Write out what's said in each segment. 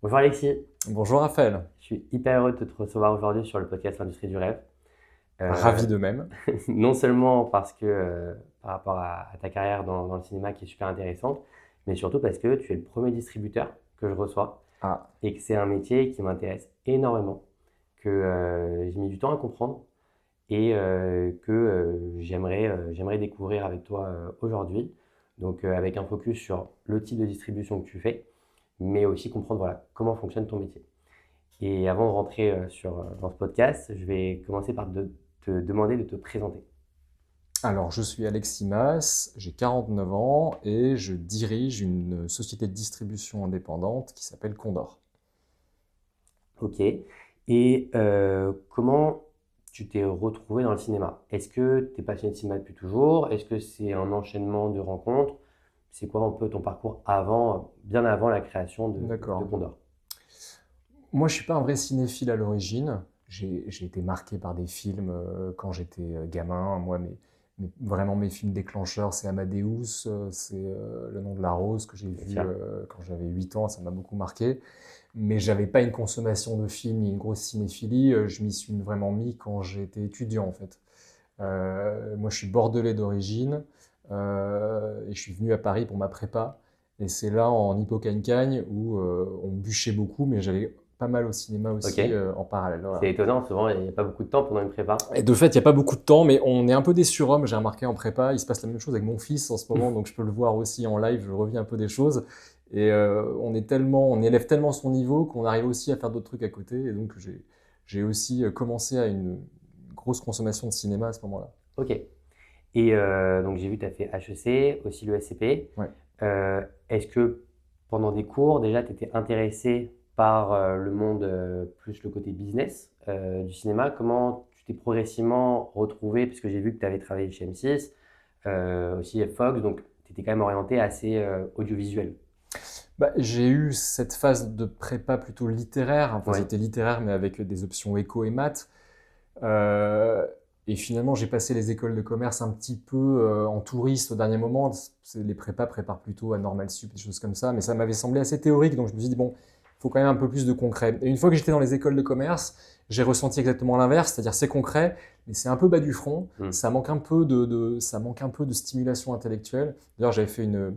Bonjour Alexis, Bonjour Raphaël, je suis hyper heureux de te recevoir aujourd'hui sur le podcast L'Industrie du rêve. Euh, ravi de même. non seulement parce que par rapport à ta carrière dans le cinéma qui est super intéressante, mais surtout parce que tu es le premier distributeur que je reçois Ah, et que c'est un métier qui m'intéresse énormément, que j'ai mis du temps à comprendre et que j'aimerais découvrir avec toi aujourd'hui. Donc avec un focus sur le type de distribution que tu fais, mais aussi comprendre voilà, comment fonctionne ton métier. Et avant de rentrer dans ce podcast, je vais commencer par te demander de te présenter. alors je suis Alexis Mas, j'ai 49 ans et je dirige une société de distribution indépendante qui s'appelle Condor. Ok. Et comment tu t'es retrouvé dans le cinéma? Est-ce que tu es passionné de cinéma depuis toujours? Est-ce que c'est un enchaînement de rencontres? C'est quoi un peu ton parcours avant, bien avant la création de D'accord. Condor? Moi je suis pas un vrai cinéphile à l'origine, j'ai été marqué par des films quand j'étais gamin. Moi vraiment mes films déclencheurs c'est Amadeus, c'est Le nom de la rose que j'ai Bien vu sûr. quand j'avais 8 ans, ça m'a beaucoup marqué. Mais j'avais pas une consommation de films ni une grosse cinéphilie. Je m'y suis vraiment mis quand j'étais étudiant en fait. Moi, je suis bordelais d'origine et je suis venu à Paris pour ma prépa. Et c'est là, en Hippocagne-Cagne, où on bûchait beaucoup, mais j'allais pas mal au cinéma Ok. aussi en parallèle. C'est Voilà. étonnant, souvent il n'y a pas beaucoup de temps pendant une prépa. Et de fait, il n'y a pas beaucoup de temps, mais on est un peu des surhommes, j'ai remarqué en prépa. Il se passe la même chose avec mon fils en ce moment, donc je peux le voir aussi en live, je revis un peu des choses. Et on élève tellement son niveau qu'on arrive aussi à faire d'autres trucs à côté. Et donc j'ai aussi commencé à une grosse consommation de cinéma à ce moment-là. Ok. Et donc j'ai vu que tu as fait HEC, aussi le SCP. Ouais. Est-ce que pendant des cours, déjà, tu étais intéressé par le monde, plus le côté business du cinéma? Comment tu t'es progressivement retrouvé, puisque j'ai vu que tu avais travaillé chez M6, aussi Fox, donc tu étais quand même orienté assez audiovisuel. Bah, j'ai eu cette phase de prépa plutôt littéraire. Enfin, Oui, c'était littéraire, mais avec des options éco et maths. Euh, et finalement, j'ai passé les écoles de commerce un petit peu en touriste au dernier moment. Les prépas préparent plutôt à Normal Sup, des choses comme ça. Mais ça m'avait semblé assez théorique, donc je me suis dit, bon, il faut quand même un peu plus de concret. Et une fois que j'étais dans les écoles de commerce, j'ai ressenti exactement l'inverse, c'est-à-dire c'est concret, mais c'est un peu bas du front. hmm, Ça manque un peu ça manque un peu de stimulation intellectuelle. D'ailleurs, j'avais fait une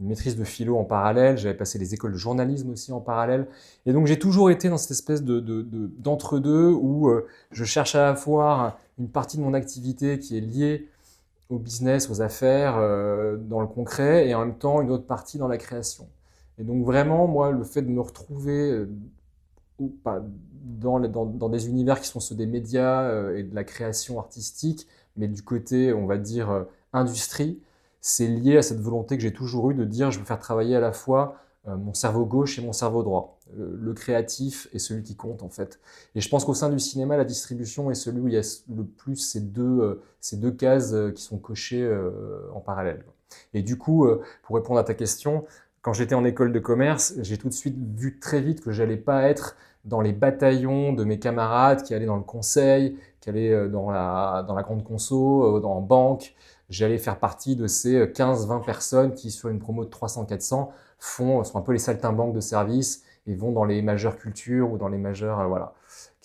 maîtrise de philo en parallèle, j'avais passé les écoles de journalisme aussi en parallèle. Et donc j'ai toujours été dans cette espèce d'entre-deux où je cherche à la fois une partie de mon activité qui est liée au business, aux affaires, dans le concret, et en même temps une autre partie dans la création. Et donc vraiment, moi, le fait de me retrouver dans des univers qui sont ceux des médias et de la création artistique, mais du côté, on va dire, industrie, c'est lié à cette volonté que j'ai toujours eue de dire je veux faire travailler à la fois mon cerveau gauche et mon cerveau droit, le créatif et celui qui compte en fait. Et je pense qu'au sein du cinéma, la distribution est celui où il y a le plus ces deux cases qui sont cochées en parallèle. Et du coup, pour répondre à ta question, quand j'étais en école de commerce, j'ai tout de suite vu très vite que j'allais pas être dans les bataillons de mes camarades qui allaient dans le conseil, qui allaient dans la grande conso, dans la banque. J'allais faire partie de ces 15-20 personnes qui, sur une promo de 300-400, sont un peu les saltimbanques de service et vont dans les majeures cultures ou dans les majeures. Voilà.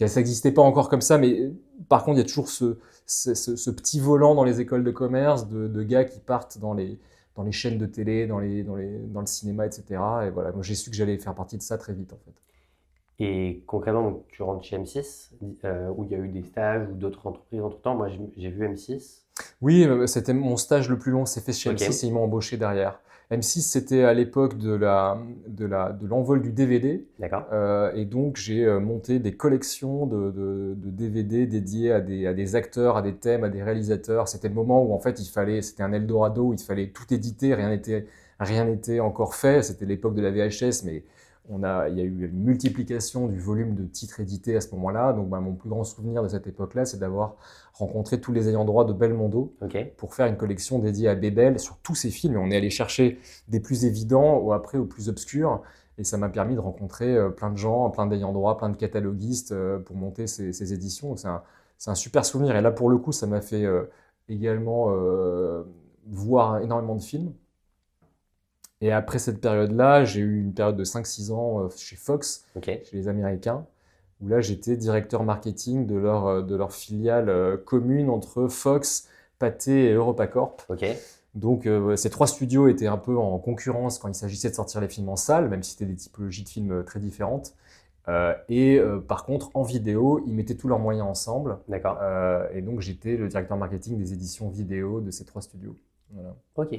Ça n'existait pas encore comme ça, mais par contre, il y a toujours ce petit volant dans les écoles de commerce de gars qui partent dans les chaînes de télé, dans le cinéma, etc. Et voilà, moi j'ai su que j'allais faire partie de ça très vite en fait. et concrètement, donc, tu rentres chez M6, où il y a eu des stages ou d'autres entreprises entre-temps. Moi, j'ai vu M6. Oui, c'était mon stage le plus long, c'est fait chez Ok, M6 et ils m'ont embauché derrière. M6, c'était à l'époque de l'envol du DVD. d'accord. Et donc, j'ai monté des collections de DVD dédiés à des acteurs, à des thèmes, à des réalisateurs. C'était le moment où, en fait, c'était un Eldorado où il fallait tout éditer, rien n'était encore fait. C'était l'époque de la VHS, mais il y a eu une multiplication du volume de titres édités à ce moment-là. Donc, bah, mon plus grand souvenir de cette époque-là, c'est d'avoir rencontré tous les ayants droit de Belmondo Ok. pour faire une collection dédiée à Bébel sur tous ses films. Et on est allé chercher des plus évidents aux plus obscurs. Et ça m'a permis de rencontrer plein de gens, plein d'ayants droit, plein de cataloguistes pour monter ces éditions. Donc c'est un super souvenir. Et là, pour le coup, ça m'a fait également voir énormément de films. Et après cette période-là, j'ai eu une période de 5-6 ans chez Fox, Ok, chez les Américains, où là j'étais directeur marketing de leur filiale commune entre Fox, Pathé et EuropaCorp. ok, Donc ces 3 studios étaient un peu en concurrence quand il s'agissait de sortir les films en salle, même si c'était des typologies de films très différentes. Par contre, en vidéo, ils mettaient tous leurs moyens ensemble. d'accord. Et donc j'étais le directeur marketing des éditions vidéo de ces 3 studios. Voilà. Ok.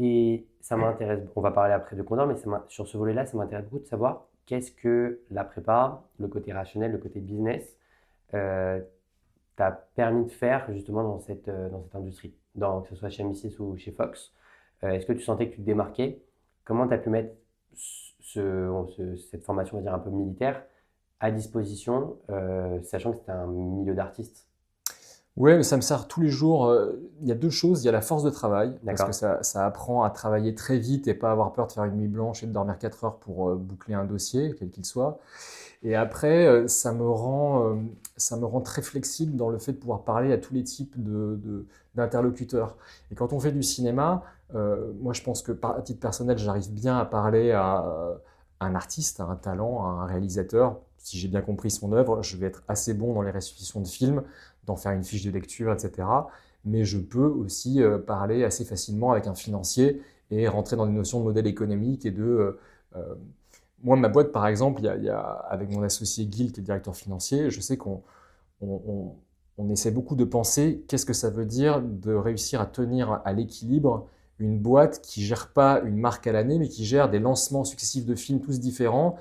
Et ça m'intéresse, on va parler après de Condor, mais sur ce volet-là, ça m'intéresse beaucoup de savoir qu'est-ce que la prépa, le côté rationnel, le côté business, euh, t'a permis de faire justement dans cette industrie, que ce soit chez M6 ou chez Fox. Est-ce que tu sentais que tu te démarquais? Comment tu as pu mettre cette formation, on va dire, un peu militaire à disposition, sachant que c'était un milieu d'artistes? Ouais, mais ça me sert tous les jours. Il y a 2 choses. Il y a la force de travail, parce que D'accord? ça apprend à travailler très vite et pas avoir peur de faire une nuit blanche et de dormir 4 heures pour boucler un dossier, quel qu'il soit. Et après, ça me rend très flexible dans le fait de pouvoir parler à tous les types d'interlocuteurs. Et quand on fait du cinéma, moi je pense que à titre personnel, j'arrive bien à parler à un artiste, à un talent, à un réalisateur. Si j'ai bien compris son œuvre, je vais être assez bon dans les restitutions de films, d'en faire une fiche de lecture, etc. Mais je peux aussi parler assez facilement avec un financier et rentrer dans des notions de modèle économique et euh, moi, ma boîte, par exemple, avec mon associé Guil, qui est directeur financier, je sais on, on- on essaie beaucoup de penser qu'est-ce que ça veut dire de réussir à tenir à l'équilibre une boîte qui gère pas une marque à l'année, mais qui gère des lancements successifs de films tous différents.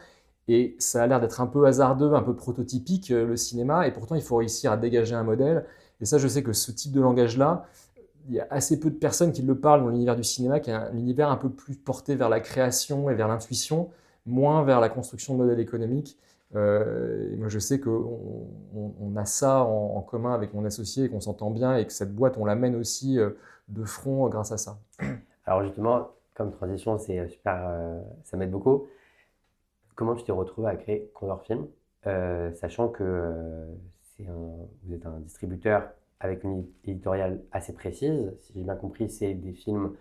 Et ça a l'air d'être un peu hasardeux, un peu prototypique, le cinéma, et pourtant il faut réussir à dégager un modèle. Et ça, je sais que ce type de langage-là, il y a assez peu de personnes qui le parlent dans l'univers du cinéma, qui est un univers un peu plus porté vers la création et vers l'intuition, moins vers la construction de modèles économiques. Et moi, je sais qu'on a ça en commun avec mon associé et qu'on s'entend bien et que cette boîte, on l'amène aussi de front grâce à ça. Alors justement, comme transition, c'est super, ça m'aide beaucoup. Comment tu t'es retrouvé à créer Condor Film, sachant que vous êtes un distributeur avec une éditoriale assez précise. Si j'ai bien compris, c'est des films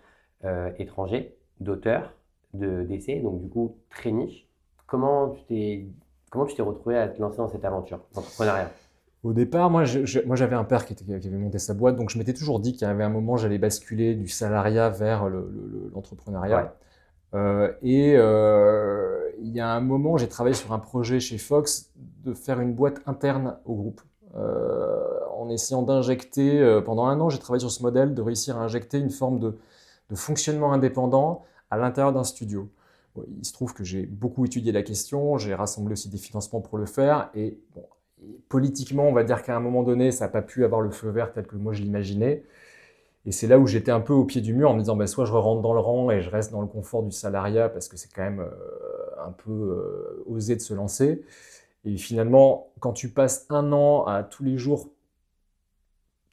étrangers, d'auteurs, d'essais, donc du coup très niche. Comment tu t'es, comment tu t'es retrouvé à te lancer dans cette aventure d'entrepreneuriat? Au départ, moi, j'avais un père qui avait monté sa boîte, donc je m'étais toujours dit qu'il y avait un moment, j'allais basculer du salariat vers Ouais, l'entrepreneuriat. Il y a un moment, j'ai travaillé sur un projet chez Fox de faire une boîte interne au groupe. En essayant d'injecter, pendant un an, j'ai travaillé sur ce modèle, de réussir à injecter une forme de fonctionnement indépendant à l'intérieur d'un studio. Bon, il se trouve que j'ai beaucoup étudié la question, j'ai rassemblé aussi des financements pour le faire, et bon, politiquement, on va dire qu'à un moment donné, ça n'a pas pu avoir le feu vert tel que moi je l'imaginais. Et c'est là où j'étais un peu au pied du mur en me disant, bah, soit je rentre dans le rang et je reste dans le confort du salariat parce que c'est quand même un peu osé de se lancer. Et finalement, quand tu passes un an à tous les jours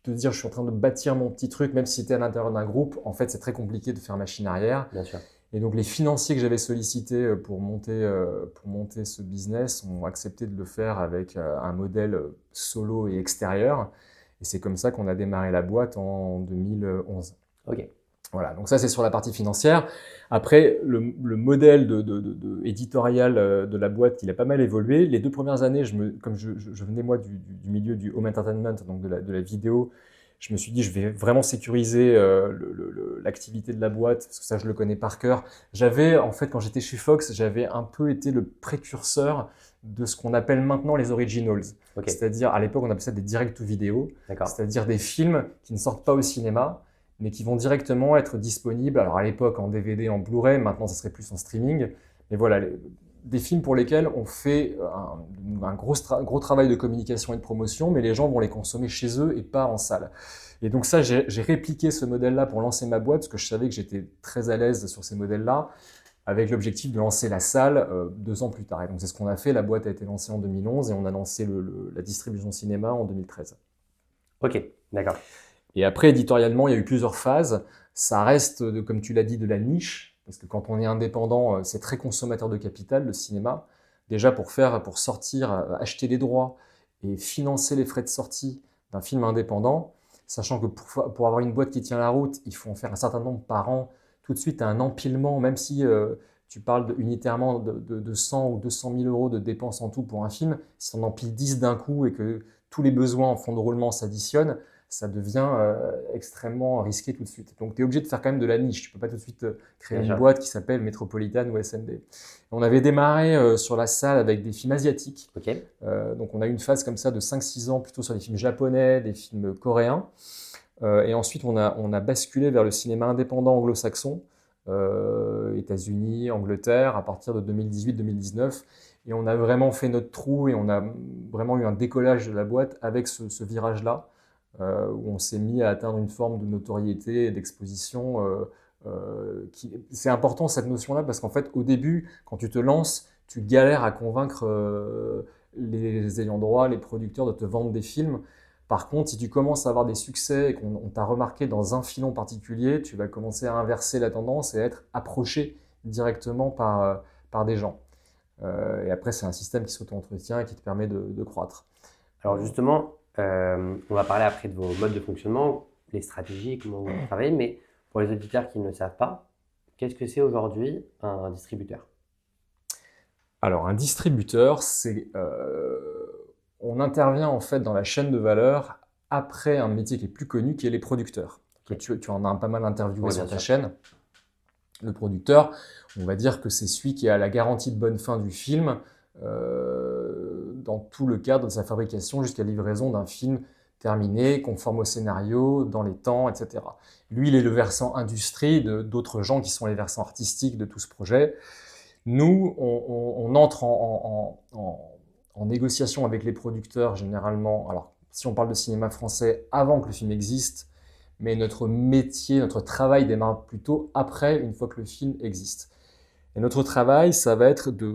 te dire je suis en train de bâtir mon petit truc, même si tu es à l'intérieur d'un groupe, en fait c'est très compliqué de faire machine arrière. bien sûr. Et donc les financiers que j'avais sollicités pour monter ce business ont accepté de le faire avec un modèle solo et extérieur. Et c'est comme ça qu'on a démarré la boîte en 2011. Ok, Voilà, donc ça c'est sur la partie financière. Après, le modèle éditorial de la boîte, il a pas mal évolué. Les 2 premières années, comme je venais moi du milieu du home entertainment, donc de la vidéo, je me suis dit je vais vraiment sécuriser l'activité de la boîte, parce que ça je le connais par cœur. J'avais, en fait, quand j'étais chez Fox, j'avais un peu été le précurseur de ce qu'on appelle maintenant les originals. ok, C'est-à-dire, à l'époque, on appelait ça des direct to vidéo, d'accord. c'est-à-dire des films qui ne sortent pas au cinéma, mais qui vont directement être disponibles. Alors à l'époque en DVD, en Blu-ray, maintenant ça serait plus en streaming. Mais voilà, des films pour lesquels on fait un gros travail de communication et de promotion, mais les gens vont les consommer chez eux et pas en salle. Et donc ça, j'ai répliqué ce modèle-là pour lancer ma boîte, parce que je savais que j'étais très à l'aise sur ces modèles-là, avec l'objectif de lancer la salle 2 ans plus tard. Et donc c'est ce qu'on a fait. La boîte a été lancée en 2011 et on a lancé la distribution cinéma en 2013. Ok, d'accord. Et après, éditorialement, il y a eu plusieurs phases. Ça reste, comme tu l'as dit, de la niche, parce que quand on est indépendant, c'est très consommateur de capital, le cinéma. Déjà, pour sortir, acheter les droits et financer les frais de sortie d'un film indépendant, sachant que pour avoir une boîte qui tient la route, il faut en faire un certain nombre par an, tout de suite, tu as un empilement, même si tu parles unitairement de 100 ou 200 000 euros de dépenses en tout pour un film, si on empiles 10 d'un coup et que tous les besoins en fonds de roulement s'additionnent, ça devient extrêmement risqué tout de suite. Donc, tu es obligé de faire quand même de la niche. Tu ne peux pas tout de suite créer une Déjà. boîte qui s'appelle Metropolitan ou SND. On avait démarré sur la salle avec des films asiatiques. Ok. Donc, on a eu une phase comme ça de 5-6 ans plutôt sur des films japonais, des films coréens. Et ensuite, on a basculé vers le cinéma indépendant anglo-saxon, États-Unis, Angleterre, à partir de 2018-2019. Et on a vraiment fait notre trou et on a vraiment eu un décollage de la boîte avec ce virage-là, où on s'est mis à atteindre une forme de notoriété et d'exposition. C'est important cette notion-là parce qu'en fait, au début, quand tu te lances, tu galères à convaincre les ayants droit, les producteurs de te vendre des films. Par contre, si tu commences à avoir des succès et qu'on t'a remarqué dans un filon particulier, tu vas commencer à inverser la tendance et à être approché directement par des gens. Et après, c'est un système qui s'auto-entretient et qui te permet de croître. Alors justement, on va parler après de vos modes de fonctionnement, les stratégies, comment vous travaillez, mais pour les auditeurs qui ne le savent pas, qu'est-ce que c'est aujourd'hui un distributeur? Alors, un distributeur, on intervient en fait dans la chaîne de valeur après un métier qui est plus connu, qui est les producteurs. Ok. Tu en as pas mal interviewé Oui, sur bien ta sûr. chaîne. Le producteur, on va dire que c'est celui qui a la garantie de bonne fin du film dans tout le cadre de sa fabrication jusqu'à la livraison d'un film terminé, conforme au scénario, dans les temps, etc. Lui, il est le versant industrie d'autres gens qui sont les versants artistiques de tout ce projet. Nous, on entre en négociation avec les producteurs généralement. Alors, si on parle de cinéma français, avant que le film existe, mais notre métier, notre travail démarre plutôt après, une fois que le film existe. Et notre travail, ça va être de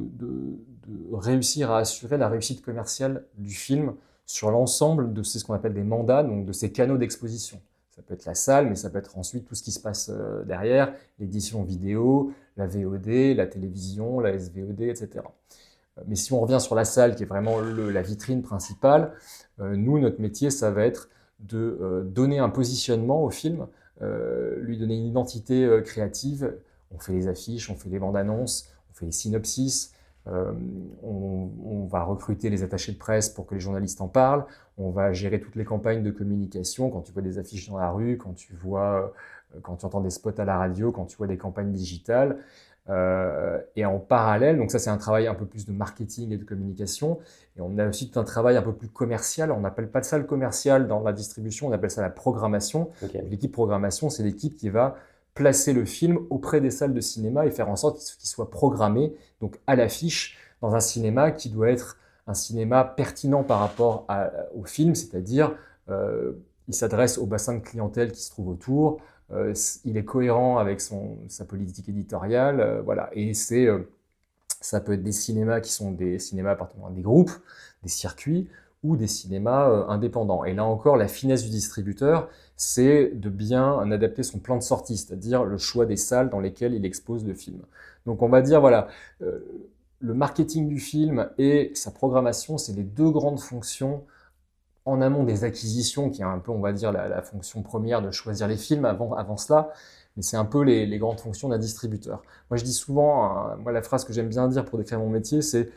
réussir à assurer la réussite commerciale du film sur l'ensemble de ce qu'on appelle des mandats, donc de ces canaux d'exposition. Ça peut être la salle, mais ça peut être ensuite tout ce qui se passe derrière, l'édition vidéo, la VOD, la télévision, la SVOD, etc. Mais si on revient sur la salle, qui est vraiment la vitrine principale, nous, notre métier, ça va être de donner un positionnement au film, lui donner une identité créative. On fait les affiches, on fait les bandes annonces, on fait les synopsis, on va recruter les attachés de presse pour que les journalistes en parlent, on va gérer toutes les campagnes de communication, quand tu vois des affiches dans la rue, quand tu entends des spots à la radio, quand tu vois des campagnes digitales. Et en parallèle, donc ça c'est un travail un peu plus de marketing et de communication, et on a aussi tout un travail un peu plus commercial. On n'appelle pas ça le commercial dans la distribution, on appelle ça la programmation. Ok. L'équipe programmation, c'est l'équipe qui va placer le film auprès des salles de cinéma et faire en sorte qu'il soit programmé, donc à l'affiche, dans un cinéma qui doit être un cinéma pertinent par rapport au film, c'est-à-dire il s'adresse au bassin de clientèle qui se trouve autour, il est cohérent avec sa politique éditoriale, voilà. Et ça peut être des cinémas qui sont des cinémas appartenant à des groupes, des circuits, ou des cinémas indépendants. Et là encore, la finesse du distributeur, c'est de bien adapter son plan de sortie, c'est-à-dire le choix des salles dans lesquelles il expose le film. Donc on va dire, voilà, le marketing du film et sa programmation, c'est les deux grandes fonctions en amont des acquisitions, qui est un peu, on va dire, la fonction première de choisir les films avant cela, mais c'est un peu les grandes fonctions d'un distributeur. Moi, je dis souvent, moi, la phrase que j'aime bien dire pour décrire mon métier, c'est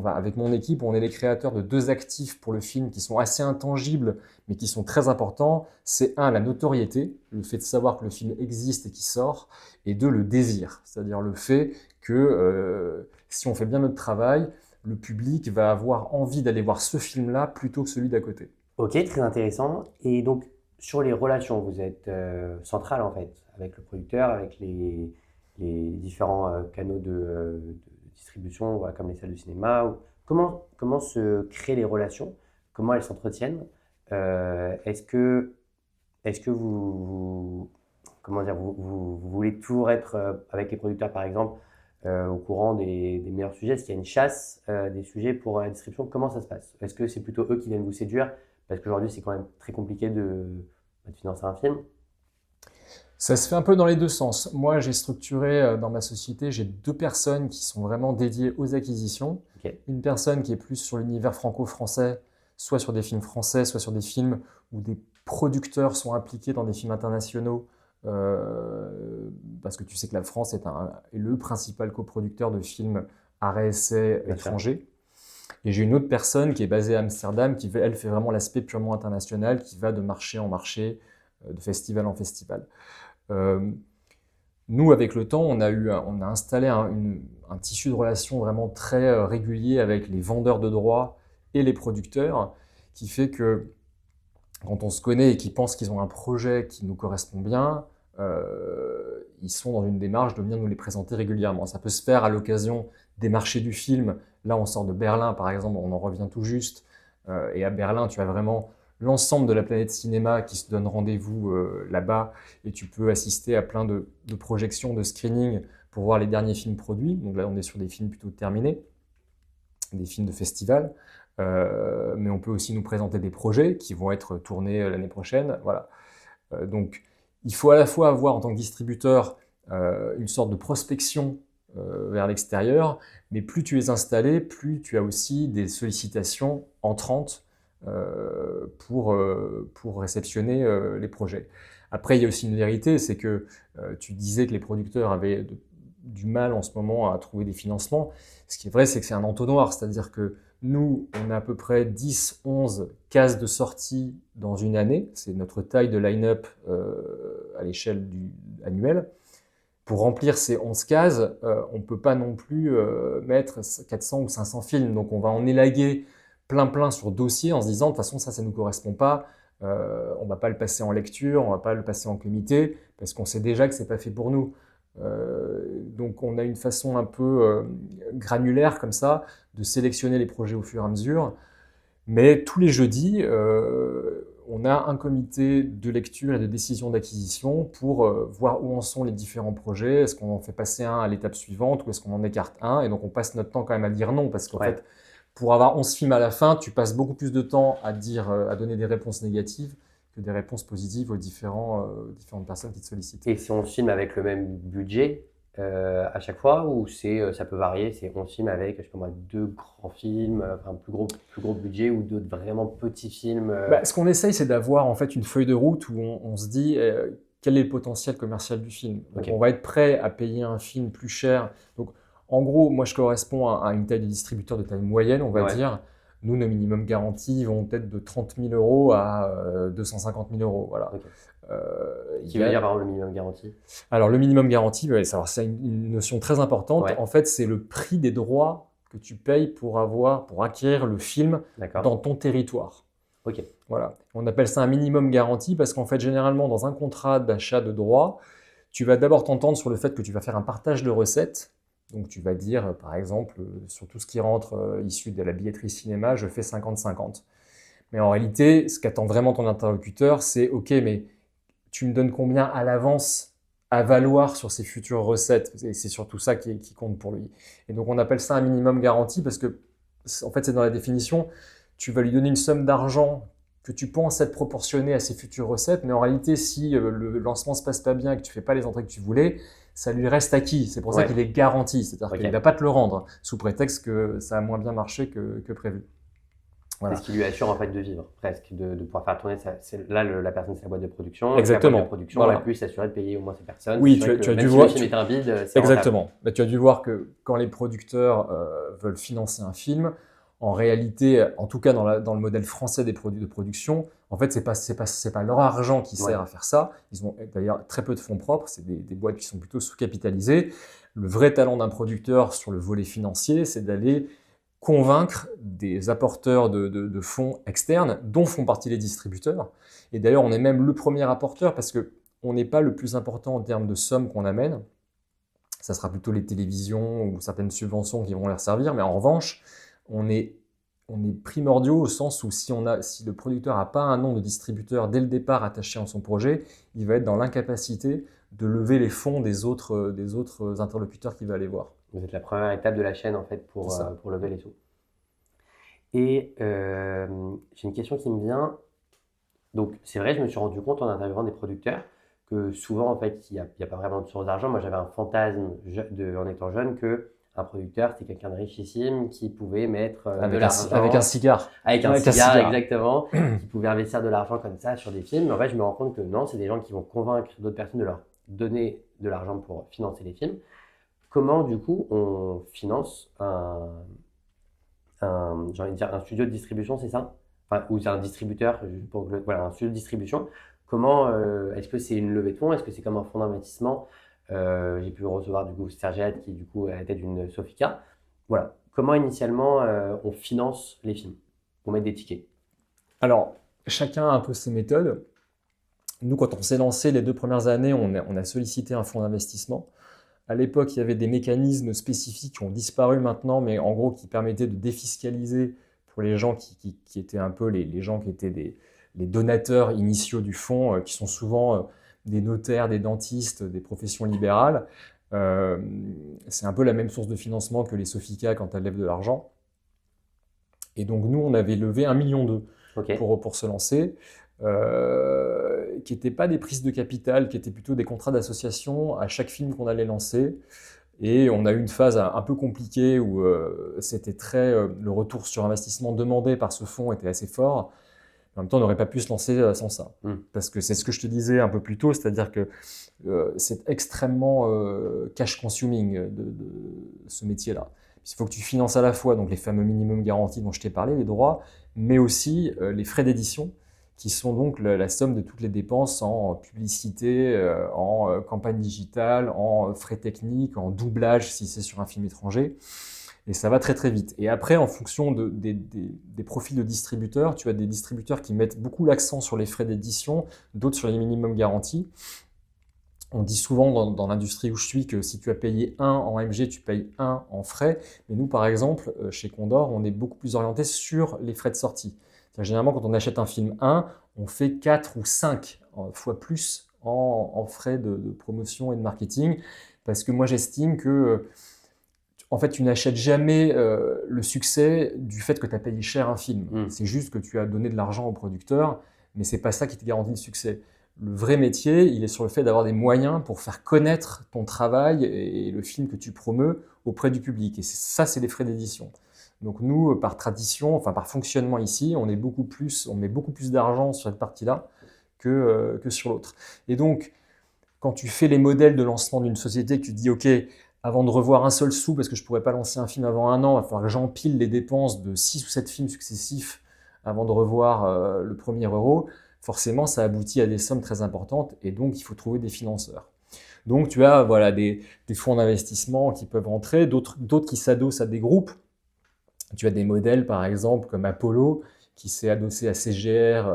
avec mon équipe, on est les créateurs de deux actifs pour le film qui sont assez intangibles, mais qui sont très importants. C'est un, la notoriété, le fait de savoir que le film existe et qu'il sort, et deux, le désir, c'est-à-dire le fait que si on fait bien notre travail, le public va avoir envie d'aller voir ce film-là plutôt que celui d'à côté. Ok, très intéressant. Et donc, sur les relations, vous êtes central en fait, avec le producteur, avec les différents canaux de distribution, voilà, comme les salles de cinéma. Comment se créent les relations? Comment elles s'entretiennent? Est-ce que comment dire, vous voulez toujours être avec les producteurs, par exemple, au courant des meilleurs sujets? Est-ce qu'il y a une chasse des sujets pour la distribution? Comment ça se passe? Est-ce que c'est plutôt eux qui viennent vous séduire? Parce qu'aujourd'hui, c'est quand même très compliqué de financer un film. Ça se fait un peu dans les deux sens. Moi, j'ai structuré dans ma société, j'ai deux personnes qui sont vraiment dédiées aux acquisitions. Ok. Une personne qui est plus sur l'univers franco-français, soit sur des films français, soit sur des films où des producteurs sont impliqués dans des films internationaux, parce que tu sais que la France est le principal coproducteur de films arrêts-essais Bien sûr. étrangers. Et j'ai une autre personne qui est basée à Amsterdam, qui elle fait vraiment l'aspect purement international, qui va de marché en marché, de festival en festival. Euh, Nous, avec le temps, on a installé un tissu de relations vraiment très régulier avec les vendeurs de droits et les producteurs, qui fait que quand on se connaît et qu'ils pensent qu'ils ont un projet qui nous correspond bien, ils sont dans une démarche de venir nous les présenter régulièrement. Ça peut se faire à l'occasion des marchés du film. Là, on sort de Berlin, par exemple, on en revient tout juste. Et à Berlin, tu as vraiment l'ensemble de la planète cinéma qui se donne rendez-vous là-bas. Et tu peux assister à plein de projections, de screenings pour voir les derniers films produits. Donc là, on est sur des films plutôt terminés, des films de festival. Mais on peut aussi nous présenter des projets qui vont être tournés l'année prochaine. Voilà. Donc, il faut à la fois avoir en tant que distributeur une sorte de prospection vers l'extérieur, mais plus tu es installé, plus tu as aussi des sollicitations entrantes pour réceptionner les projets. Après, il y a aussi une vérité, c'est que tu disais que les producteurs avaient du mal en ce moment à trouver des financements. Ce qui est vrai, c'est que c'est un entonnoir, c'est-à-dire que nous, on a à peu près 10, 11 cases de sortie dans une année. C'est notre taille de line-up à l'échelle annuelle. Pour remplir ces 11 cases, on ne peut pas non plus mettre 400 ou 500 films. Donc on va en élaguer plein sur dossier en se disant de toute façon ça ne nous correspond pas. On ne va pas le passer en lecture, on ne va pas le passer en comité, parce qu'on sait déjà que ce n'est pas fait pour nous. Donc on a une façon un peu granulaire comme ça de sélectionner les projets au fur et à mesure. Mais tous les jeudis, on a un comité de lecture et de décision d'acquisition pour voir où en sont les différents projets. Est-ce qu'on en fait passer un à l'étape suivante ou est-ce qu'on en écarte un? Et donc on passe notre temps quand même à dire non, parce qu'en fait, pour avoir 11 films à la fin, tu passes beaucoup plus de temps à donner des réponses négatives que des réponses positives aux différentes personnes qui te sollicitent. Et si on filme avec le même budget à chaque fois, ou ça peut varier, c'est on filme avec, je sais pas moi, 2 grands films, enfin plus gros budget, ou d'autres vraiment petits films Ce qu'on essaye, c'est d'avoir en fait une feuille de route où on se dit quel est le potentiel commercial du film. Donc Ok. on va être prêt à payer un film plus cher. Donc en gros, moi je corresponds à une taille de distributeur de taille moyenne, on va Ouais. dire. Nous, nos minimums garantis vont peut-être de 30 000 euros à 250 000 euros. Voilà. Ok. Il Qui y veut a- dire par exemple le minimum garanti? Alors le minimum garanti, c'est une notion très importante. Ouais. En fait, c'est le prix des droits que tu payes pour acquérir le film D'accord. dans ton territoire. Ok. Voilà. On appelle ça un minimum garanti parce qu'en fait, généralement, dans un contrat d'achat de droits, tu vas d'abord t'entendre sur le fait que tu vas faire un partage de recettes. Donc, tu vas dire, par exemple, sur tout ce qui rentre issu de la billetterie cinéma, je fais 50-50. Mais en réalité, ce qu'attend vraiment ton interlocuteur, c'est OK, mais tu me donnes combien à l'avance à valoir sur ces futures recettes? Et c'est surtout ça qui compte pour lui. Et donc, on appelle ça un minimum garanti parce que, en fait, c'est dans la définition, tu vas lui donner une somme d'argent que tu penses être proportionnée à ses futures recettes, mais en réalité, si le lancement se passe pas bien et que tu fais pas les entrées que tu voulais, ça lui reste acquis. C'est pour ça qu'il est garanti. C'est-à-dire qu'il ne va pas te le rendre sous prétexte que ça a moins bien marché que prévu. Voilà. C'est ce qui lui assure en fait de vivre, presque, de pouvoir faire tourner. Là, la personne, c'est la boîte de production. Exactement. La boîte de production, voilà. Elle peut s'assurer de payer au moins ces personnes. Oui, tu as dû voir. Si le film est un vide, c'est exactement. Mais tu as dû voir que quand les producteurs veulent financer un film, en réalité, en tout cas dans le modèle français des produits de production, en fait, c'est pas leur argent qui sert à faire ça. Ils ont d'ailleurs très peu de fonds propres. C'est des boîtes qui sont plutôt sous-capitalisées. Le vrai talent d'un producteur sur le volet financier, c'est d'aller convaincre des apporteurs de fonds externes, dont font partie les distributeurs. Et d'ailleurs, on est même le premier apporteur parce qu'on n'est pas le plus important en termes de sommes qu'on amène. Ça sera plutôt les télévisions ou certaines subventions qui vont leur servir. Mais en revanche, on est primordiaux au sens où si le producteur n'a pas un nom de distributeur dès le départ attaché à son projet, il va être dans l'incapacité de lever les fonds des autres interlocuteurs qu'il va aller voir. Vous êtes la première étape de la chaîne en fait pour lever les sous. Et j'ai une question qui me vient. Donc c'est vrai, je me suis rendu compte en interviewant des producteurs que souvent en fait il n'y a pas vraiment de source d'argent. Moi j'avais un fantasme en étant jeune que un producteur, c'était quelqu'un de richissime qui pouvait mettre de Avec l'argent. avec un cigare. Avec un Avec un cigare, cigare. exactement, qui pouvaient investir de l'argent comme ça sur des films. Mais en fait, je me rends compte que non, c'est des gens qui vont convaincre d'autres personnes de leur donner de l'argent pour financer les films. Comment, du coup, on finance j'ai envie de dire un studio de distribution, c'est ça? Enfin, ou c'est un distributeur, juste pour voilà, un studio de distribution. Comment, est-ce que c'est une levée de fonds? Est-ce que c'est comme un fonds d'investissement? J'ai pu recevoir du coup Sergette qui du coup est à la tête d'une Sofica. Voilà. Comment initialement on finance les films? On met des tickets. Alors, chacun a un peu ses méthodes. Nous, quand on s'est lancé les 2 premières années, on a sollicité un fonds d'investissement. À l'époque, il y avait des mécanismes spécifiques qui ont disparu maintenant, mais en gros qui permettaient de défiscaliser pour les gens qui étaient un peu les gens qui étaient les donateurs initiaux du fonds, qui sont souvent des notaires, des dentistes, des professions libérales. C'est un peu la même source de financement que les Sofica quand elles lèvent de l'argent. Et donc nous, on avait levé 1,2 million Ok. pour se lancer, qui n'étaient pas des prises de capital, qui étaient plutôt des contrats d'association à chaque film qu'on allait lancer. Et on a eu une phase un peu compliquée où c'était le retour sur investissement demandé par ce fonds était assez fort. En même temps, on n'aurait pas pu se lancer sans ça. Parce que c'est ce que je te disais un peu plus tôt, c'est-à-dire que c'est extrêmement cash consuming de ce métier-là. Il faut que tu finances à la fois donc les fameux minimums garantis dont je t'ai parlé, les droits, mais aussi les frais d'édition, qui sont donc la somme de toutes les dépenses en publicité, en campagne digitale, en frais techniques, en doublage si c'est sur un film étranger. Et ça va très très vite. Et après, en fonction des profils de distributeurs, tu as des distributeurs qui mettent beaucoup l'accent sur les frais d'édition, d'autres sur les minimums garantis. On dit souvent dans l'industrie où je suis que si tu as payé 1 en MG, tu payes 1 en frais. Mais nous, par exemple, chez Condor, on est beaucoup plus orienté sur les frais de sortie. Généralement, quand on achète un film 1, on fait 4 ou 5 fois plus en frais de promotion et de marketing. Parce que moi, j'estime que en fait, tu n'achètes jamais le succès du fait que tu as payé cher un film. C'est juste que tu as donné de l'argent au producteur, mais c'est pas ça qui te garantit le succès. Le vrai métier, il est sur le fait d'avoir des moyens pour faire connaître ton travail et le film que tu promeus auprès du public. Et ça, c'est les frais d'édition. Donc nous, par tradition, enfin par fonctionnement ici, on met beaucoup plus d'argent sur cette partie-là que sur l'autre. Et donc, quand tu fais les modèles de lancement d'une société, que tu te dis, OK, avant de revoir un seul sou, parce que je ne pourrais pas lancer un film avant 1 an, il va falloir que j'empile les dépenses de 6 ou 7 films successifs avant de revoir le premier euro, forcément, ça aboutit à des sommes très importantes et donc il faut trouver des financeurs. Donc tu as voilà, des fonds d'investissement qui peuvent entrer, d'autres qui s'adossent à des groupes. Tu as des modèles, par exemple, comme Apollo, qui s'est adossé à CGR,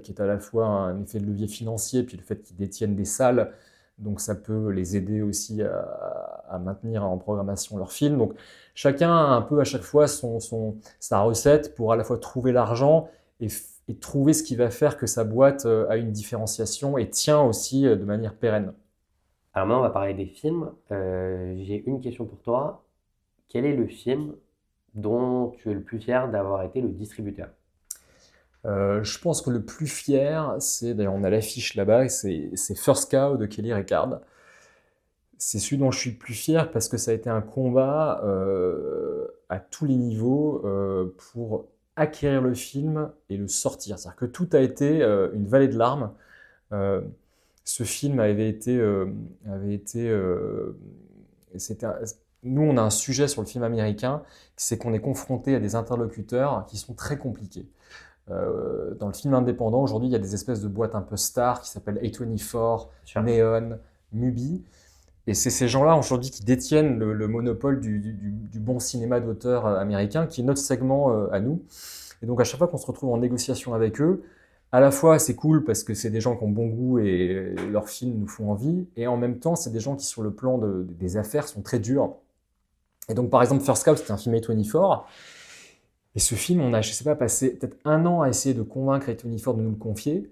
qui est à la fois un effet de levier financier, puis le fait qu'ils détiennent des salles, donc ça peut les aider aussi à maintenir en programmation leurs films. Donc chacun a un peu à chaque fois sa recette pour à la fois trouver l'argent et trouver ce qui va faire que sa boîte a une différenciation et tient aussi de manière pérenne. Alors maintenant, on va parler des films. J'ai une question pour toi. Quel est le film dont tu es le plus fier d'avoir été le distributeur? Je pense que le plus fier, d'ailleurs on a l'affiche là-bas, c'est First Cow de Kelly Reichardt. C'est celui dont je suis le plus fier parce que ça a été un combat à tous les niveaux pour acquérir le film et le sortir. C'est-à-dire que tout a été une vallée de larmes. Ce film nous, on a un sujet sur le film américain, c'est qu'on est confronté à des interlocuteurs qui sont très compliqués. Dans le film indépendant, aujourd'hui, il y a des espèces de boîtes un peu stars qui s'appellent A24, Neon, Mubi. Et c'est ces gens-là aujourd'hui qui détiennent le monopole du bon cinéma d'auteur américain, qui est notre segment à nous. Et donc à chaque fois qu'on se retrouve en négociation avec eux, à la fois c'est cool parce que c'est des gens qui ont bon goût et leurs films nous font envie, et en même temps c'est des gens qui sur le plan des affaires sont très durs. Et donc par exemple First Cow, c'était un film A24, et ce film on a, je sais pas, passé peut-être 1 an à essayer de convaincre A24 de nous le confier,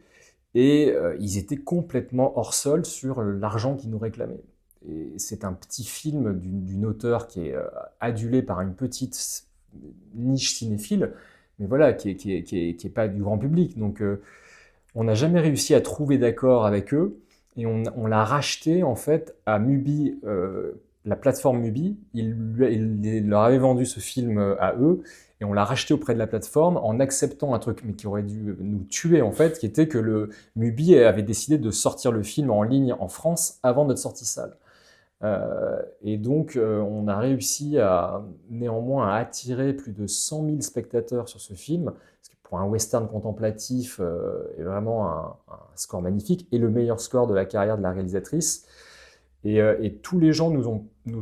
et ils étaient complètement hors sol sur l'argent qu'ils nous réclamaient. Et c'est un petit film d'une auteure qui est adulée par une petite niche cinéphile, mais voilà, qui est pas du grand public. Donc on n'a jamais réussi à trouver d'accord avec eux, et on l'a racheté en fait à Mubi la plateforme Mubi, il leur avait vendu ce film à eux, et on l'a racheté auprès de la plateforme en acceptant un truc, mais qui aurait dû nous tuer en fait, qui était que le Mubi avait décidé de sortir le film en ligne en France avant notre sortie salle. Et donc, on a réussi néanmoins à attirer plus de 100 000 spectateurs sur ce film, ce qui pour un western contemplatif est vraiment un score magnifique et le meilleur score de la carrière de la réalisatrice. Et tous les gens nous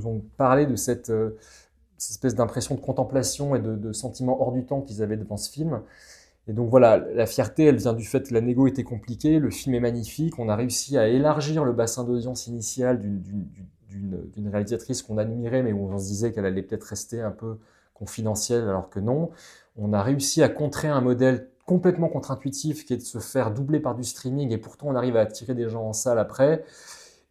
ont parlé de cette espèce d'impression de contemplation et de sentiment hors du temps qu'ils avaient devant ce film. Et donc voilà, la fierté, elle vient du fait que la négo était compliquée, le film est magnifique, on a réussi à élargir le bassin d'audience initial d'une réalisatrice qu'on admirait, mais où on se disait qu'elle allait peut-être rester un peu confidentielle, alors que non. On a réussi à contrer un modèle complètement contre-intuitif qui est de se faire doubler par du streaming, et pourtant on arrive à attirer des gens en salle après.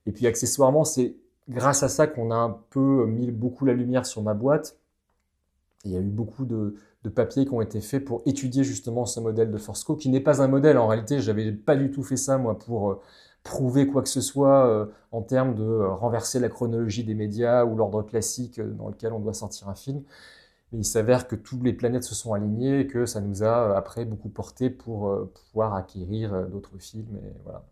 Et puis accessoirement, c'est grâce à ça qu'on a un peu mis beaucoup la lumière sur ma boîte. Il y a eu beaucoup de papiers qui ont été faits pour étudier justement ce modèle de Forsco, qui n'est pas un modèle en réalité. Je n'avais pas du tout fait ça moi pour prouver quoi que ce soit en termes de renverser la chronologie des médias ou l'ordre classique dans lequel on doit sortir un film. Mais il s'avère que toutes les planètes se sont alignées et que ça nous a après beaucoup porté pour pouvoir acquérir d'autres films. Et voilà.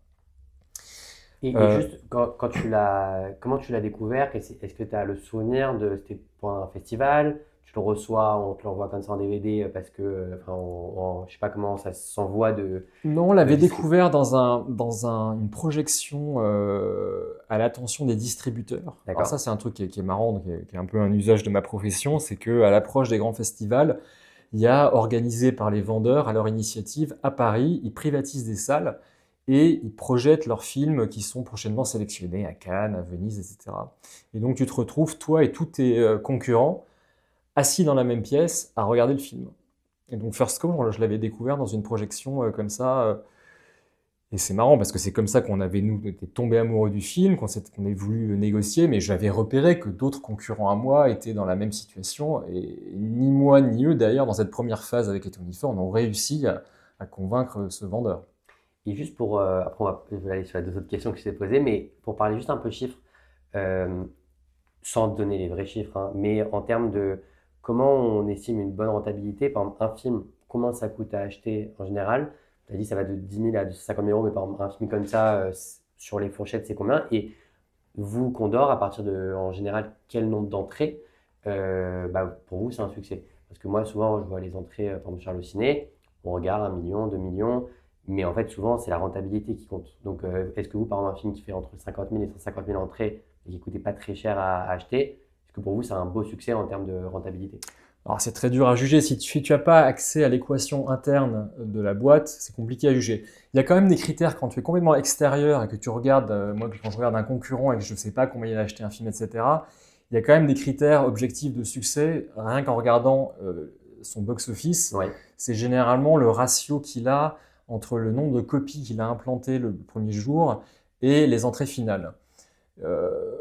Et juste, comment tu l'as découvert? Est-ce que tu as le souvenir c'était pour un festival? Tu le reçois, on te l'envoie comme ça en DVD parce que, enfin, je sais pas comment ça s'envoie Non, on de l'avait distribuer. découvert une projection à l'attention des distributeurs. Alors ça, D'accord? c'est un truc qui est marrant, qui est un peu un usage de ma profession, c'est qu'à l'approche des grands festivals, il y a organisé par les vendeurs, à leur initiative, à Paris, ils privatisent des salles et ils projettent leurs films qui sont prochainement sélectionnés à Cannes, à Venise, etc. Et donc tu te retrouves, toi et tous tes concurrents, assis dans la même pièce à regarder le film. Et donc First Call, je l'avais découvert dans une projection comme ça. Et c'est marrant parce que c'est comme ça qu'on avait, nous, été tombés amoureux du film, qu'on ait voulu négocier, mais j'avais repéré que d'autres concurrents à moi étaient dans la même situation. Et ni moi ni eux, d'ailleurs, dans cette première phase avec les Tony Ford, ont réussi à convaincre ce vendeur. Et juste pour, après je vais aller sur les deux autres questions que je t'ai posées, mais pour parler juste un peu chiffres, euh, sans te donner les vrais chiffres, hein, mais en termes de comment on estime une bonne rentabilité, par exemple un film, comment ça coûte à acheter en général? Tu as dit ça va de 10 000 à 50 000 euros, mais par exemple un film comme ça, sur les fourchettes, c'est combien? Et vous, Condor, à partir de, en général, quel nombre d'entrées, pour vous, c'est un succès? Parce que moi, souvent, je vois les entrées, par exemple, Charles Ciné, on regarde 1 million, 2 millions, mais en fait, souvent, c'est la rentabilité qui compte. Donc, est-ce que vous, par exemple, un film qui fait entre 50 000 et 150 000 entrées et qui ne coûtait pas très cher à acheter, est-ce que pour vous, c'est un beau succès en termes de rentabilité? Alors c'est très dur à juger. Si tu n'as pas accès à l'équation interne de la boîte, c'est compliqué à juger. Il y a quand même des critères quand tu es complètement extérieur et que tu regardes, moi quand je regarde un concurrent et que je ne sais pas combien il a acheté un film, etc., il y a quand même des critères objectifs de succès, rien qu'en regardant son box-office. Oui. C'est généralement le ratio qu'il a entre le nombre de copies qu'il a implantées le premier jour et les entrées finales. Euh,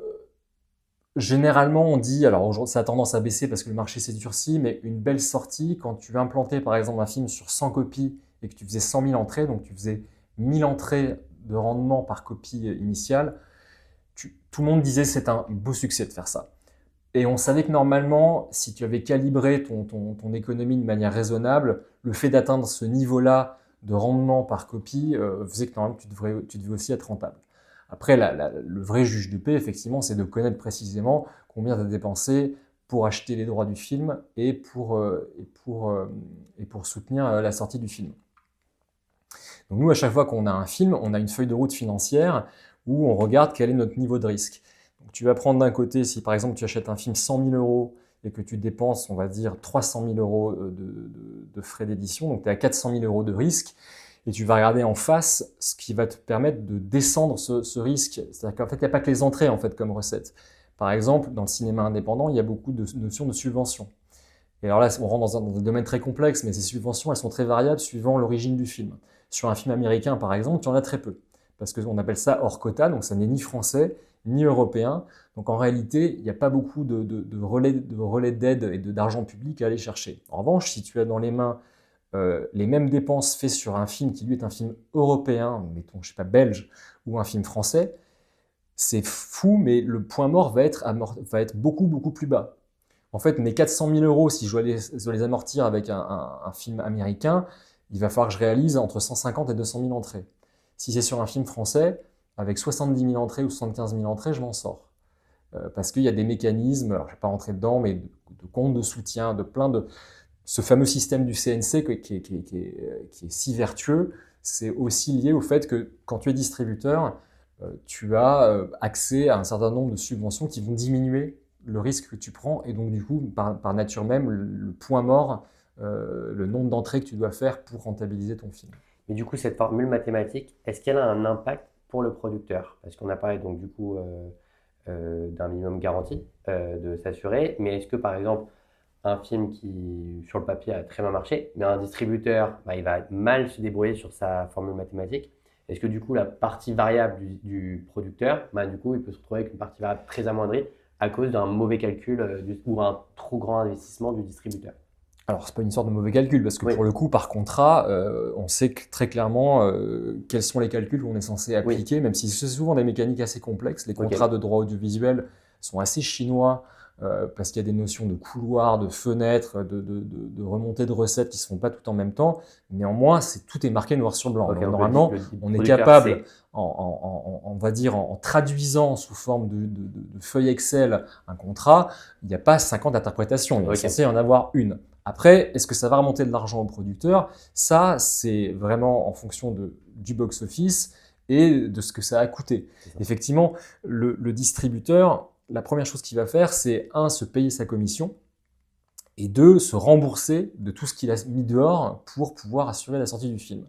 Généralement, on dit, alors aujourd'hui, ça a tendance à baisser parce que le marché s'est durci, mais une belle sortie, quand tu implantais par exemple un film sur 100 copies et que tu faisais 100 000 entrées, donc tu faisais 1000 entrées de rendement par copie initiale, tout le monde disait que c'est un beau succès de faire ça. Et on savait que normalement, si tu avais calibré ton économie de manière raisonnable, le fait d'atteindre ce niveau-là de rendement par copie faisait que normalement tu devais aussi être rentable. Après, le vrai juge de paix, effectivement, c'est de connaître précisément combien tu as dépensé pour acheter les droits du film et pour soutenir la sortie du film. Donc nous, à chaque fois qu'on a un film, on a une feuille de route financière où on regarde quel est notre niveau de risque. Donc tu vas prendre d'un côté, si par exemple tu achètes un film 100 000 euros et que tu dépenses, on va dire, 300 000 euros de frais d'édition, donc tu es à 400 000 euros de risque, et tu vas regarder en face ce qui va te permettre de descendre ce risque. C'est-à-dire qu'en fait, il n'y a pas que les entrées en fait, comme recette. Par exemple, dans le cinéma indépendant, il y a beaucoup de notions de subventions. Et alors là, on rentre dans un domaine très complexe, mais ces subventions, elles sont très variables suivant l'origine du film. Sur un film américain, par exemple, tu en as très peu, parce qu'on appelle ça hors quota, donc ça n'est ni français, ni européen. Donc en réalité, il n'y a pas beaucoup de relais d'aide et d'argent public à aller chercher. En revanche, si tu as dans les mains les mêmes dépenses faites sur un film qui lui est un film européen, mettons, je sais pas, belge, ou un film français, c'est fou, mais le point mort va être beaucoup, beaucoup plus bas. En fait, mes 400 000 euros, si je dois les amortir avec un film américain, il va falloir que je réalise entre 150 et 200 000 entrées. Si c'est sur un film français, avec 70 000 entrées ou 75 000 entrées, je m'en sors. Parce qu'il y a des mécanismes, alors je ne vais pas rentrer dedans, mais de comptes de soutien, de plein de... Ce fameux système du CNC qui est si vertueux, c'est aussi lié au fait que quand tu es distributeur, tu as accès à un certain nombre de subventions qui vont diminuer le risque que tu prends et donc du coup, par nature même, le point mort, le nombre d'entrées que tu dois faire pour rentabiliser ton film. Mais du coup, cette formule mathématique, est-ce qu'elle a un impact pour le producteur? Parce qu'on a parlé donc du coup d'un minimum garanti de s'assurer, mais est-ce que par exemple un film qui sur le papier a très bien marché, mais un distributeur, il va mal se débrouiller sur sa formule mathématique, est-ce que du coup la partie variable du producteur, du coup il peut se retrouver avec une partie variable très amoindrie à cause d'un mauvais calcul ou un trop grand investissement du distributeur? Alors, c'est pas une sorte de mauvais calcul, parce que Oui, pour le coup, par contrat, on sait très clairement quels sont les calculs qu'on est censé oui, appliquer, même si c'est souvent des mécaniques assez complexes. Les ok. contrats de droit audiovisuel sont assez chinois, parce qu'il y a des notions de couloir, de fenêtre, de remontée de recettes qui ne se font pas tout en même temps. Néanmoins, tout est marqué noir sur blanc. Ok, Donc, donc normalement, le on est producteur capable, sait. on va dire, en traduisant sous forme de feuille Excel un contrat, il n'y a pas 50 interprétations, il est Ok. censé y en avoir une. Après, est-ce que ça va remonter de l'argent au producteur? Ça, c'est vraiment en fonction du box-office et de ce que ça a coûté. C'est ça. Effectivement, le distributeur, la première chose qu'il va faire, c'est se payer sa commission et deux, se rembourser de tout ce qu'il a mis dehors pour pouvoir assurer la sortie du film.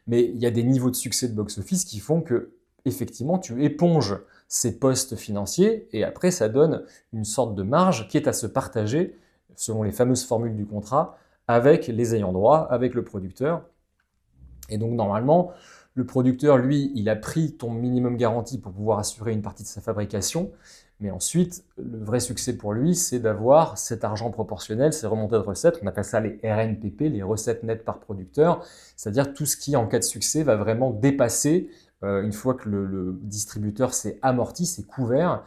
Mais il y a des niveaux de succès de box-office qui font que, effectivement, tu éponges ces postes financiers et après, ça donne une sorte de marge qui est à se partager selon les fameuses formules du contrat avec les ayants droit, avec le producteur. Et donc, normalement, le producteur, lui, il a pris ton minimum garanti pour pouvoir assurer une partie de sa fabrication. Mais ensuite, le vrai succès pour lui, c'est d'avoir cet argent proportionnel, ces remontées de recettes. On appelle ça les RNPP, les recettes nettes par producteur. C'est-à-dire tout ce qui, en cas de succès, va vraiment dépasser, une fois que le distributeur s'est amorti, s'est couvert,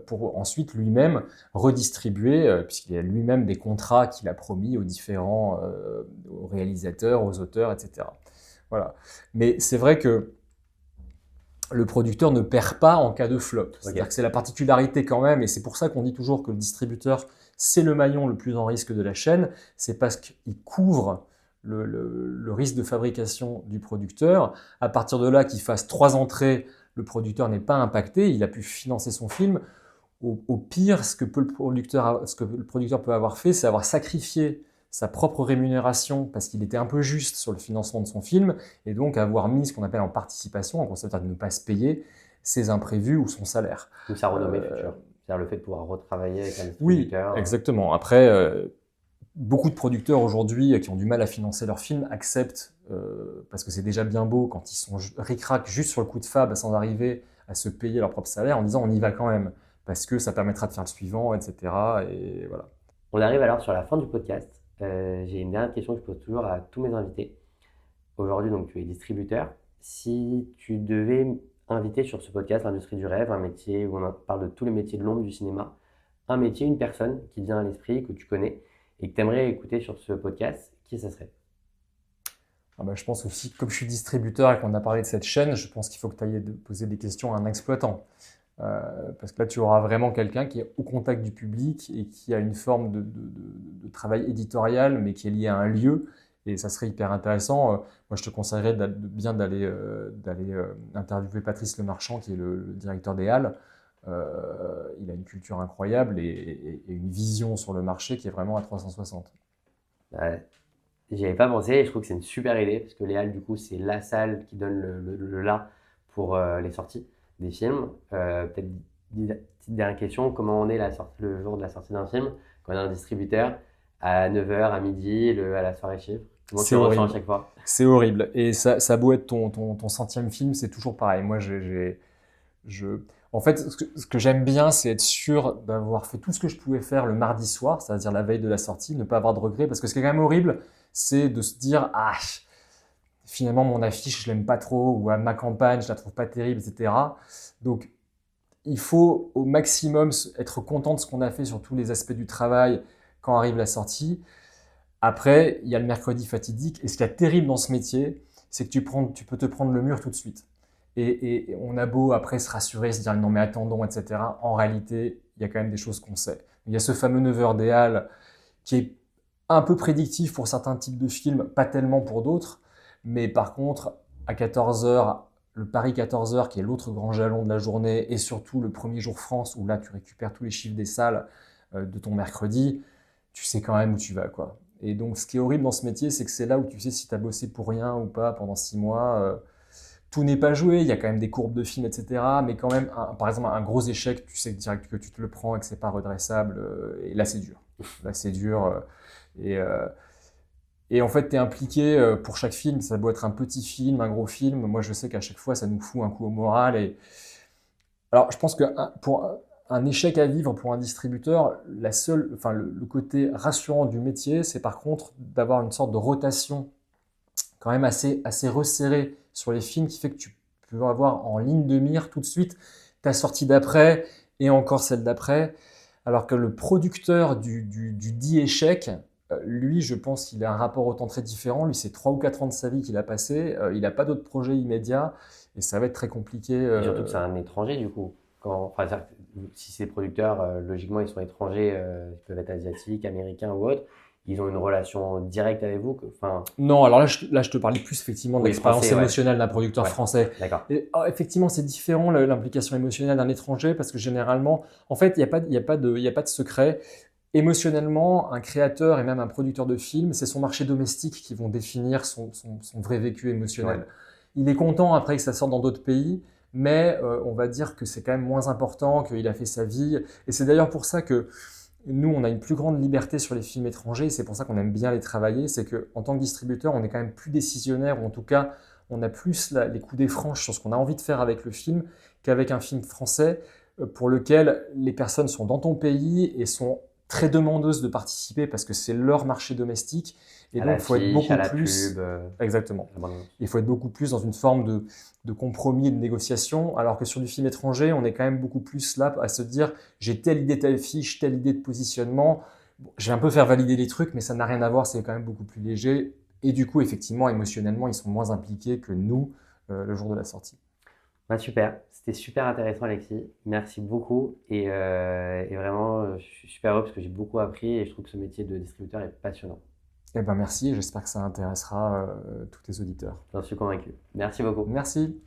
pour ensuite lui-même redistribuer, puisqu'il y a lui-même des contrats qu'il a promis aux différents aux réalisateurs, aux auteurs, etc. Voilà. Mais c'est vrai que le producteur ne perd pas en cas de flop. C'est-à-dire que c'est la particularité quand même, et c'est pour ça qu'on dit toujours que le distributeur, c'est le maillon le plus en risque de la chaîne, c'est parce qu'il couvre le risque de fabrication du producteur. À partir de là, qu'il fasse 3 entrées, le producteur n'est pas impacté, il a pu financer son film. Au pire, ce que le producteur peut avoir fait, c'est avoir sacrifié sa propre rémunération parce qu'il était un peu juste sur le financement de son film et donc avoir mis ce qu'on appelle en participation, en concept de ne pas se payer ses imprévus ou son salaire. Ou sa renommée future. C'est-à-dire le fait de pouvoir retravailler avec un Oui, distributeur. exactement. Après, beaucoup de producteurs aujourd'hui qui ont du mal à financer leurs films acceptent, parce que c'est déjà bien beau quand ils sont ric-rac juste sur le coup de fab sans arriver à se payer leur propre salaire en disant on y va quand même parce que ça permettra de faire le suivant, etc. Et voilà. On arrive alors sur la fin du podcast. J'ai une dernière question que je pose toujours à tous mes invités. Aujourd'hui, donc, tu es distributeur. Si tu devais inviter sur ce podcast l'industrie du rêve, un métier où on parle de tous les métiers de l'ombre du cinéma, un métier, une personne qui te vient à l'esprit, que tu connais et que tu aimerais écouter sur ce podcast, qui ça serait? Je pense aussi, comme je suis distributeur et qu'on a parlé de cette chaîne, je pense qu'il faut que tu ailles poser des questions à un exploitant. Parce que là, tu auras vraiment quelqu'un qui est au contact du public et qui a une forme de travail éditorial, mais qui est lié à un lieu. Et ça serait hyper intéressant. Moi, je te conseillerais bien d'aller interviewer Patrice Lemarchand, qui est le directeur des Halles. Il a une culture incroyable et une vision sur le marché qui est vraiment à 360. J'y avais pas pensé et je trouve que c'est une super idée parce que les Halles, du coup, c'est la salle qui donne le là pour les sorties des films. Peut-être petite dernière question, comment on est le jour de la sortie d'un film quand on est un distributeur à 9h, à midi, à la soirée chiffre? Comment tu le ressens à chaque fois? C'est horrible. Et ça a beau être ton centième film, c'est toujours pareil. Moi, en fait, ce que j'aime bien, c'est être sûr d'avoir fait tout ce que je pouvais faire le mardi soir, c'est-à-dire la veille de la sortie, ne pas avoir de regrets. Parce que ce qui est quand même horrible, c'est de se dire « Ah, finalement, mon affiche, je l'aime pas trop, ou ma campagne, je la trouve pas terrible, etc. » Donc, il faut au maximum être content de ce qu'on a fait sur tous les aspects du travail quand arrive la sortie. Après, il y a le mercredi fatidique. Et ce qui est terrible dans ce métier, c'est que tu peux te prendre le mur tout de suite. Et on a beau après se rassurer, se dire non mais attendons, etc. En réalité, il y a quand même des choses qu'on sait. Il y a ce fameux 9h des Halles qui est un peu prédictif pour certains types de films, pas tellement pour d'autres. Mais par contre, à 14h, le Paris 14h, qui est l'autre grand jalon de la journée, et surtout le premier jour France, où là tu récupères tous les chiffres des salles de ton mercredi, tu sais quand même où tu vas, quoi. Et donc, ce qui est horrible dans ce métier, c'est que c'est là où tu sais si tu as bossé pour rien ou pas pendant 6 mois. Tout n'est pas joué, il y a quand même des courbes de films, etc. Mais quand même, par exemple, un gros échec, tu sais direct que tu te le prends et que c'est pas redressable. Et là, c'est dur. Là, c'est dur. Et, euh, et en fait, tu es impliqué pour chaque film. Ça doit être un petit film, un gros film. Moi, je sais qu'à chaque fois, ça nous fout un coup au moral. Alors, je pense que pour un échec à vivre pour un distributeur, le côté rassurant du métier, c'est par contre d'avoir une sorte de rotation quand même assez resserrée sur les films qui fait que tu peux avoir en ligne de mire tout de suite ta sortie d'après et encore celle d'après. Alors que le producteur du dit échec, lui, je pense qu'il a un rapport au temps très différent. Lui, c'est 3 ou 4 ans de sa vie qu'il a passé. Il n'a pas d'autres projets immédiats et ça va être très compliqué. Et surtout que c'est un étranger du coup. Enfin, c'est-à-dire que si c'est producteurs, logiquement ils sont étrangers, ils peuvent être asiatiques, américains ou autres. Ils ont une relation directe avec vous. Enfin, Non, alors là, je te parlais plus effectivement de oui, l'expérience français, ouais. émotionnelle d'un producteur Ouais, français. d'accord. Et, effectivement, c'est différent l'implication émotionnelle d'un étranger parce que généralement, en fait, il y a pas de secret. Émotionnellement, un créateur et même un producteur de film, c'est son marché domestique qui vont définir son vrai vécu émotionnel. Ouais. Il est content après que ça sorte dans d'autres pays, mais on va dire que c'est quand même moins important, qu'il a fait sa vie. Et c'est d'ailleurs pour ça que nous, on a une plus grande liberté sur les films étrangers, c'est pour ça qu'on aime bien les travailler, c'est qu'en tant que distributeur, on est quand même plus décisionnaire, ou en tout cas, on a plus les coups des franches sur ce qu'on a envie de faire avec le film qu'avec un film français pour lequel les personnes sont dans ton pays et sont très demandeuses de participer parce que c'est leur marché domestique. Et À donc, il faut être beaucoup l'affiche, à la plus... pub, Exactement. la bande-annonce. Il faut être beaucoup plus dans une forme de compromis et de négociation, alors que sur du film étranger, on est quand même beaucoup plus là à se dire j'ai telle idée d'affiche, telle idée de positionnement. Bon, je vais un peu faire valider les trucs, mais ça n'a rien à voir, c'est quand même beaucoup plus léger. Et du coup, effectivement, émotionnellement, ils sont moins impliqués que nous le jour de la sortie. Bah, super, c'était super intéressant Alexis. Merci beaucoup et vraiment, je suis super heureux parce que j'ai beaucoup appris et je trouve que ce métier de distributeur est passionnant. Eh ben merci, et j'espère que ça intéressera tous tes auditeurs. J'en suis convaincu. Merci beaucoup. Merci.